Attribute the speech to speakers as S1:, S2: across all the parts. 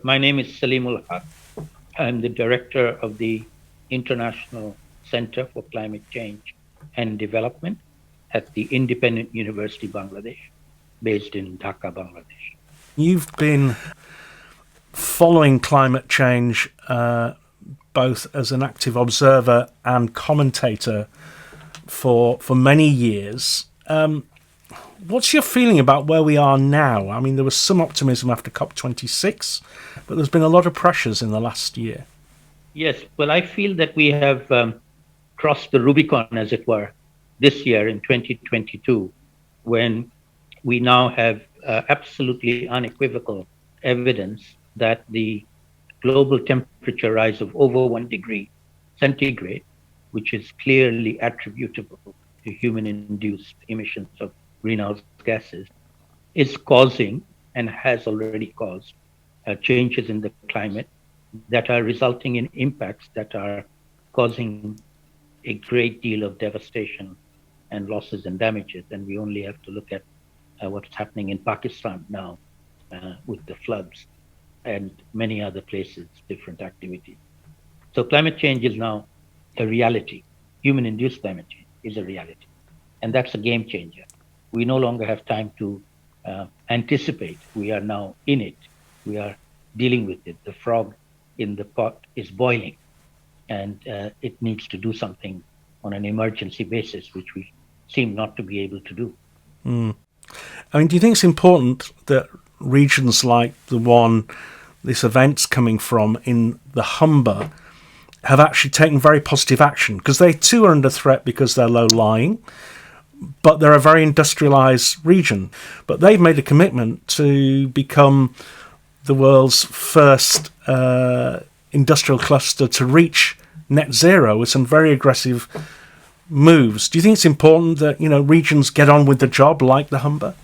S1: My name is Saleemul Huq. I'm the director of the International Center for Climate Change and Development at the Independent University Bangladesh, based in Dhaka, Bangladesh.
S2: You've been following climate change both as an active observer and commentator for many years. What's your feeling about where we are now? I mean, there was some optimism after COP26, but there's been a lot of pressures in the last year.
S1: Yes, well, I feel that we have crossed the Rubicon, as it were, this year in 2022, when we now have absolutely unequivocal evidence that the global temperature rise of over 1 degree centigrade, which is clearly attributable to human induced emissions of greenhouse gases, is causing and has already caused changes in the climate that are resulting in impacts that are causing a great deal of devastation and losses and damages. And we only have to look at what's happening in Pakistan now with the floods and many other places, different activities. So climate change is now a reality. Human induced climate change is a reality. And that's a game changer. We no longer have time to anticipate. We are now in it. We are dealing with it. The frog in the pot is boiling, and it needs to do something on an emergency basis, which we seem not to be able to do.
S2: I mean, do you think it's important that regions like the one this event's coming from in the Humber have actually taken very positive action? Because they too are under threat because they're low-lying, but they're a very industrialised region. But they've made a commitment to become the world's first industrial cluster to reach net zero with some very aggressive moves. Do you think it's important that, regions get on with the job like the Humber?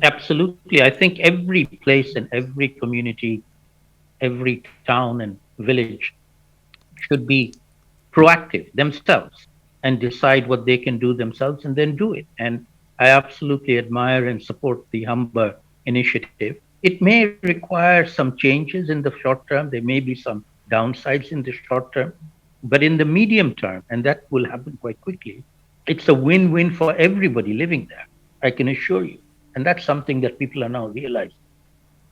S1: Absolutely. I think every place and every community, every town and village should be proactive themselves and decide what they can do themselves and then do it. And I absolutely admire and support the Humber Initiative. It may require some changes in the short term. There may be some downsides in the short term, but in the medium term, and that will happen quite quickly, it's a win-win for everybody living there, I can assure you. And that's something that people are now realizing.